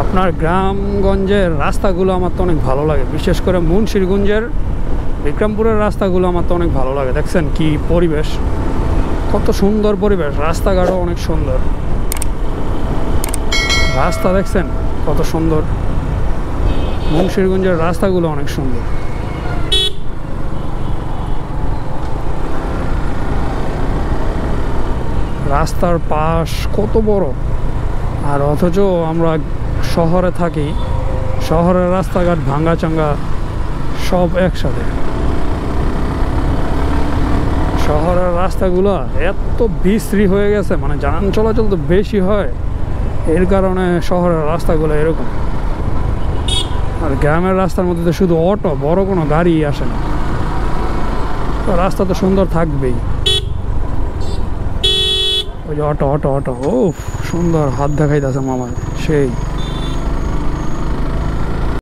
আপনার গ্রামগঞ্জের রাস্তাগুলো আমার তো অনেক ভালো লাগে, বিশেষ করে মুন্সিরগঞ্জের বিক্রমপুরের রাস্তাগুলো আমার তো অনেক ভালো লাগে। দেখছেন কি পরিবেশ, কত সুন্দর পরিবেশ, রাস্তাঘাটও অনেক সুন্দর। রাস্তা দেখছেন কত সুন্দর, মুন্সিরগঞ্জের রাস্তাগুলো অনেক সুন্দর। রাস্তার পাশ কত বড়, আর অথচ আমরা শহরে থাকি, শহরের রাস্তাঘাট ভাঙ্গা চাঙ্গা সব একসাথে। শহরের রাস্তাগুলো এত বিশ্রী হয়ে গেছে, মানে যান চলাচল তো বেশি হয়, এর কারণে শহরের রাস্তাগুলো এরকম। আর গ্রামের রাস্তার মধ্যে তো শুধু অটো, বড় কোনো গাড়ি আসে না, তো রাস্তা তো সুন্দর থাকবেই। ওই যে অটো অটো অটো, ও সুন্দর, হাত দেখাইতেছে মামা সেই।